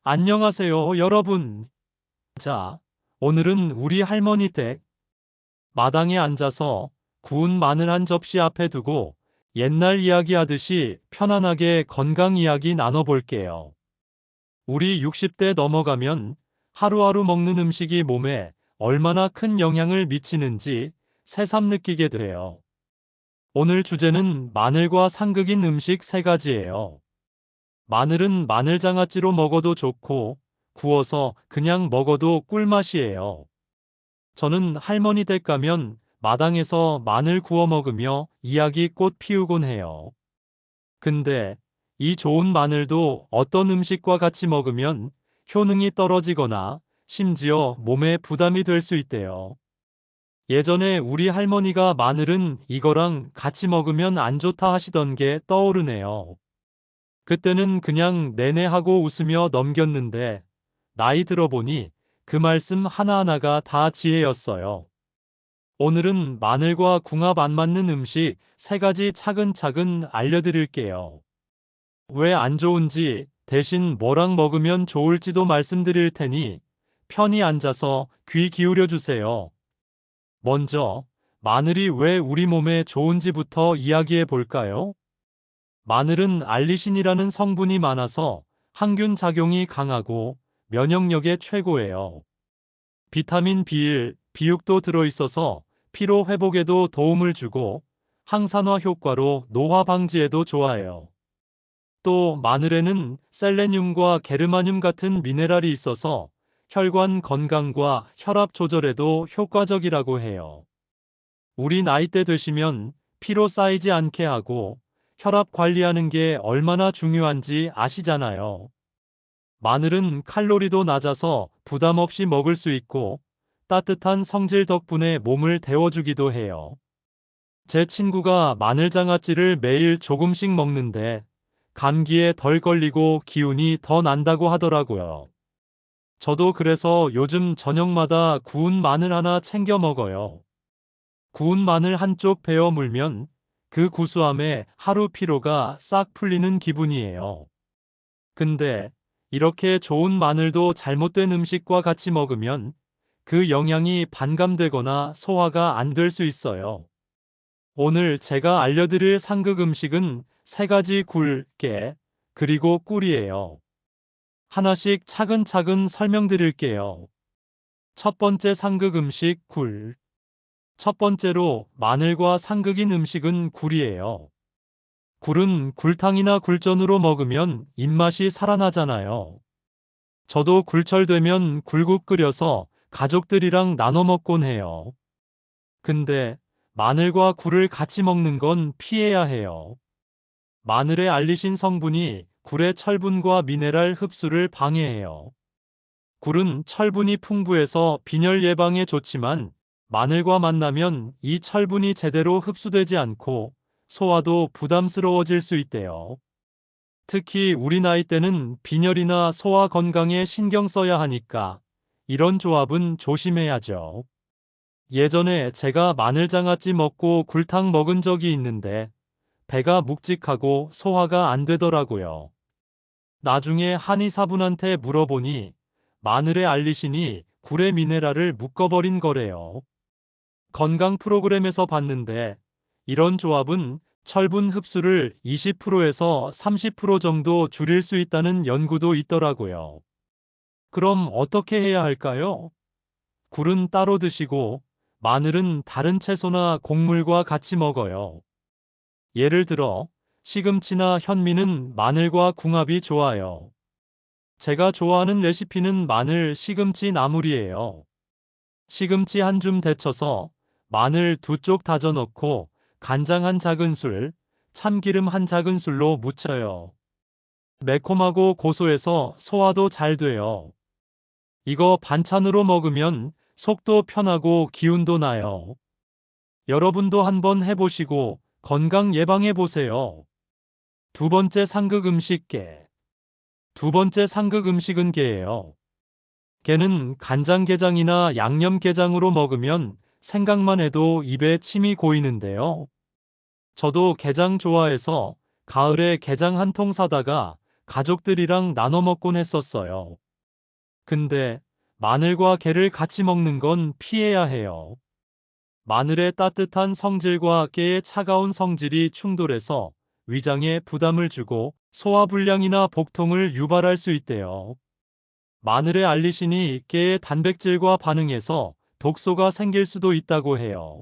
안녕하세요, 여러분. 자, 오늘은 우리 할머니 댁 마당에 앉아서 구운 마늘 한 접시 앞에 두고 옛날 이야기하듯이 편안하게 건강 이야기 나눠볼게요. 우리 60대 넘어가면 하루하루 먹는 음식이 몸에 얼마나 큰 영향을 미치는지 새삼 느끼게 돼요. 오늘 주제는 마늘과 상극인 음식 세 가지예요. 마늘은 마늘장아찌로 먹어도 좋고 구워서 그냥 먹어도 꿀맛이에요. 저는 할머니 댁 가면 마당에서 마늘 구워 먹으며 이야기 꽃 피우곤 해요. 근데 이 좋은 마늘도 어떤 음식과 같이 먹으면 효능이 떨어지거나 심지어 몸에 부담이 될 수 있대요. 예전에 우리 할머니가 마늘은 이거랑 같이 먹으면 안 좋다 하시던 게 떠오르네요. 그때는 그냥 내내 하고 웃으며 넘겼는데 나이 들어보니 그 말씀 하나하나가 다 지혜였어요. 오늘은 마늘과 궁합 안 맞는 음식 세 가지 차근차근 알려드릴게요. 왜 안 좋은지 대신 뭐랑 먹으면 좋을지도 말씀드릴 테니 편히 앉아서 귀 기울여 주세요. 먼저 마늘이 왜 우리 몸에 좋은지부터 이야기해 볼까요? 마늘은 알리신이라는 성분이 많아서 항균 작용이 강하고 면역력에 최고예요. 비타민 B1, B6도 들어있어서 피로 회복에도 도움을 주고 항산화 효과로 노화 방지에도 좋아해요. 또 마늘에는 셀레늄과 게르마늄 같은 미네랄이 있어서 혈관 건강과 혈압 조절에도 효과적이라고 해요. 우리 나이대 되시면 피로 쌓이지 않게 하고 혈압 관리하는 게 얼마나 중요한지 아시잖아요. 마늘은 칼로리도 낮아서 부담 없이 먹을 수 있고 따뜻한 성질 덕분에 몸을 데워주기도 해요. 제 친구가 마늘장아찌를 매일 조금씩 먹는데 감기에 덜 걸리고 기운이 더 난다고 하더라고요. 저도 그래서 요즘 저녁마다 구운 마늘 하나 챙겨 먹어요. 구운 마늘 한쪽 베어 물면 그 구수함에 하루 피로가 싹 풀리는 기분이에요. 근데 이렇게 좋은 마늘도 잘못된 음식과 같이 먹으면 그 영양이 반감되거나 소화가 안 될 수 있어요. 오늘 제가 알려드릴 상극 음식은 세 가지 굴, 깨, 그리고 꿀이에요. 하나씩 차근차근 설명드릴게요. 첫 번째 상극 음식 굴. 첫 번째로 마늘과 상극인 음식은 굴이에요. 굴은 굴탕이나 굴전으로 먹으면 입맛이 살아나잖아요. 저도 굴철 되면 굴국 끓여서 가족들이랑 나눠 먹곤 해요. 근데 마늘과 굴을 같이 먹는 건 피해야 해요. 마늘의 알리신 성분이 굴의 철분과 미네랄 흡수를 방해해요. 굴은 철분이 풍부해서 빈혈 예방에 좋지만 마늘과 만나면 이 철분이 제대로 흡수되지 않고 소화도 부담스러워질 수 있대요. 특히 우리 나이 때는 빈혈이나 소화 건강에 신경 써야 하니까 이런 조합은 조심해야죠. 예전에 제가 마늘장아찌 먹고 굴탕 먹은 적이 있는데 배가 묵직하고 소화가 안 되더라고요. 나중에 한의사분한테 물어보니 마늘의 알리신이 굴의 미네랄을 묶어버린 거래요. 건강 프로그램에서 봤는데 이런 조합은 철분 흡수를 20%에서 30% 정도 줄일 수 있다는 연구도 있더라고요. 그럼 어떻게 해야 할까요? 굴은 따로 드시고 마늘은 다른 채소나 곡물과 같이 먹어요. 예를 들어 시금치나 현미는 마늘과 궁합이 좋아요. 제가 좋아하는 레시피는 마늘 시금치 나물이에요. 시금치 한 줌 데쳐서 마늘 두 쪽 다져 넣고 간장 한 작은술, 참기름 한 작은술로 무쳐요. 매콤하고 고소해서 소화도 잘 돼요. 이거 반찬으로 먹으면 속도 편하고 기운도 나요. 여러분도 한번 해보시고 건강 예방해 보세요. 두 번째 상극 음식 게. 두 번째 상극 음식은 게예요. 게는 간장게장이나 양념게장으로 먹으면 생각만 해도 입에 침이 고이는데요. 저도 게장 좋아해서 가을에 게장 한 통 사다가 가족들이랑 나눠 먹곤 했었어요. 근데 마늘과 게를 같이 먹는 건 피해야 해요. 마늘의 따뜻한 성질과 깨의 차가운 성질이 충돌해서 위장에 부담을 주고 소화불량이나 복통을 유발할 수 있대요. 마늘의 알리신이 깨의 단백질과 반응해서 독소가 생길 수도 있다고 해요.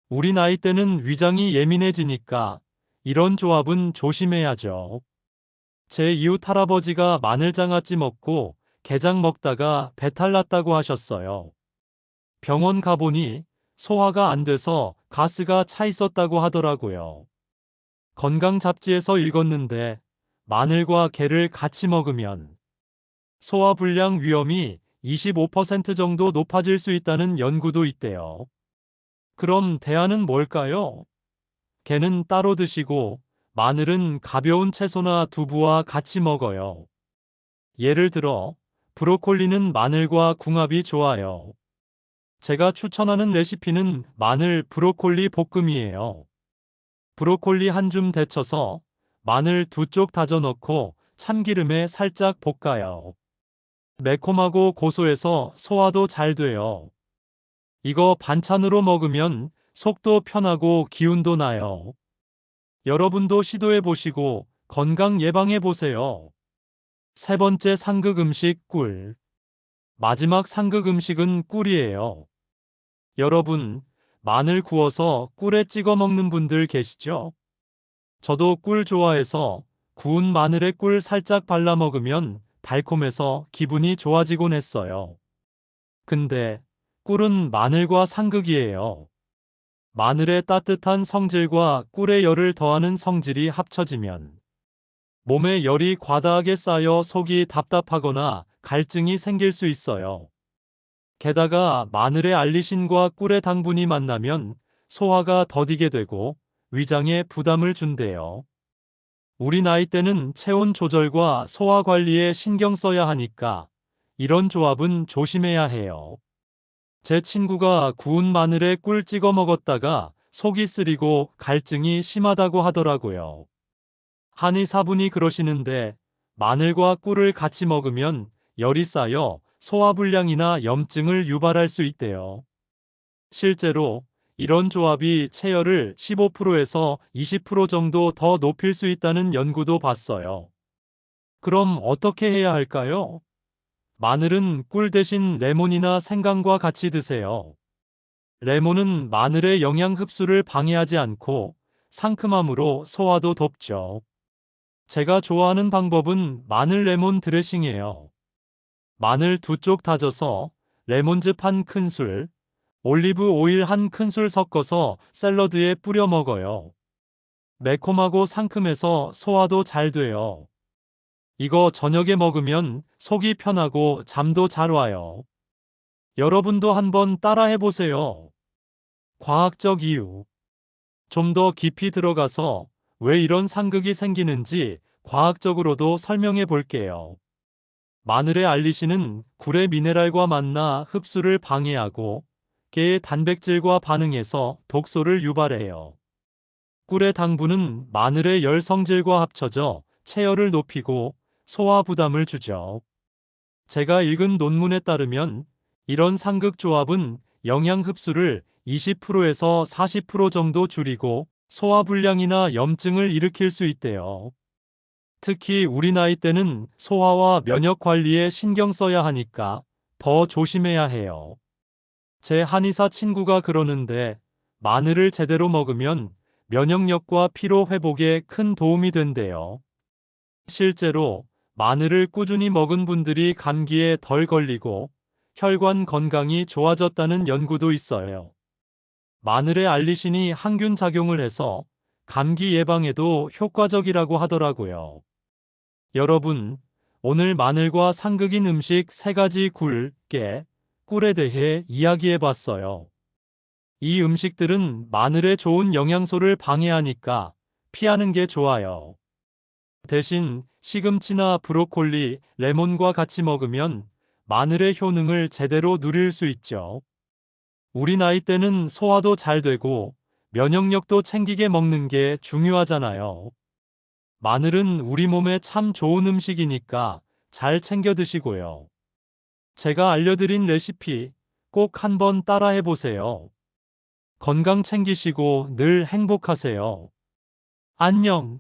우리 나이 때는 위장이 예민해지니까 이런 조합은 조심해야죠. 제 이웃 할아버지가 마늘장아찌 먹고 게장 먹다가 배탈 났다고 하셨어요. 병원 가보니 소화가 안 돼서 가스가 차 있었다고 하더라고요. 건강 잡지에서 읽었는데 마늘과 게를 같이 먹으면 소화불량 위험이 25% 정도 높아질 수 있다는 연구도 있대요. 그럼 대안은 뭘까요? 게는 따로 드시고 마늘은 가벼운 채소나 두부와 같이 먹어요. 예를 들어 브로콜리는 마늘과 궁합이 좋아요. 제가 추천하는 레시피는 마늘 브로콜리 볶음이에요. 브로콜리 한 줌 데쳐서 마늘 두 쪽 다져 넣고 참기름에 살짝 볶아요. 매콤하고 고소해서 소화도 잘 돼요. 이거 반찬으로 먹으면 속도 편하고 기운도 나요. 여러분도 시도해 보시고 건강 예방해 보세요. 세 번째 상극 음식 꿀. 마지막 상극 음식은 꿀이에요. 여러분, 마늘 구워서 꿀에 찍어 먹는 분들 계시죠? 저도 꿀 좋아해서 구운 마늘에 꿀 살짝 발라 먹으면 달콤해서 기분이 좋아지곤 했어요. 근데 꿀은 마늘과 상극이에요. 마늘의 따뜻한 성질과 꿀의 열을 더하는 성질이 합쳐지면 몸에 열이 과다하게 쌓여 속이 답답하거나 갈증이 생길 수 있어요. 게다가 마늘의 알리신과 꿀의 당분이 만나면 소화가 더디게 되고 위장에 부담을 준대요. 우리 나이 때는 체온 조절과 소화 관리에 신경 써야 하니까 이런 조합은 조심해야 해요. 제 친구가 구운 마늘에 꿀 찍어 먹었다가 속이 쓰리고 갈증이 심하다고 하더라고요. 한의사분이 그러시는데 마늘과 꿀을 같이 먹으면 열이 쌓여 소화불량이나 염증을 유발할 수 있대요. 실제로 이런 조합이 체열을 15%에서 20% 정도 더 높일 수 있다는 연구도 봤어요. 그럼 어떻게 해야 할까요? 마늘은 꿀 대신 레몬이나 생강과 같이 드세요. 레몬은 마늘의 영양 흡수를 방해하지 않고 상큼함으로 소화도 돕죠. 제가 좋아하는 방법은 마늘 레몬 드레싱이에요. 마늘 두 쪽 다져서 레몬즙 한 큰술, 올리브 오일 한 큰술 섞어서 샐러드에 뿌려 먹어요. 매콤하고 상큼해서 소화도 잘 돼요. 이거 저녁에 먹으면 속이 편하고 잠도 잘 와요. 여러분도 한번 따라 해보세요. 과학적 이유. 좀 더 깊이 들어가서 왜 이런 상극이 생기는지 과학적으로도 설명해 볼게요. 마늘의 알리신은 굴의 미네랄과 만나 흡수를 방해하고 깨의 단백질과 반응해서 독소를 유발해요. 꿀의 당분은 마늘의 열 성질과 합쳐져 체열을 높이고 소화 부담을 주죠. 제가 읽은 논문에 따르면 이런 상극 조합은 영양 흡수를 20%에서 40% 정도 줄이고 소화불량이나 염증을 일으킬 수 있대요. 특히 우리 나이 때는 소화와 면역 관리에 신경 써야 하니까 더 조심해야 해요. 제 한의사 친구가 그러는데 마늘을 제대로 먹으면 면역력과 피로 회복에 큰 도움이 된대요. 실제로 마늘을 꾸준히 먹은 분들이 감기에 덜 걸리고 혈관 건강이 좋아졌다는 연구도 있어요. 마늘의 알리신이 항균 작용을 해서 감기 예방에도 효과적이라고 하더라고요. 여러분, 오늘 마늘과 상극인 음식 3가지 굴, 깨, 꿀에 대해 이야기해 봤어요. 이 음식들은 마늘의 좋은 영양소를 방해하니까 피하는 게 좋아요. 대신 시금치나 브로콜리, 레몬과 같이 먹으면 마늘의 효능을 제대로 누릴 수 있죠. 우리 나이 때는 소화도 잘 되고 면역력도 챙기게 먹는 게 중요하잖아요. 마늘은 우리 몸에 참 좋은 음식이니까 잘 챙겨 드시고요. 제가 알려드린 레시피 꼭 한번 따라해 보세요. 건강 챙기시고 늘 행복하세요. 안녕.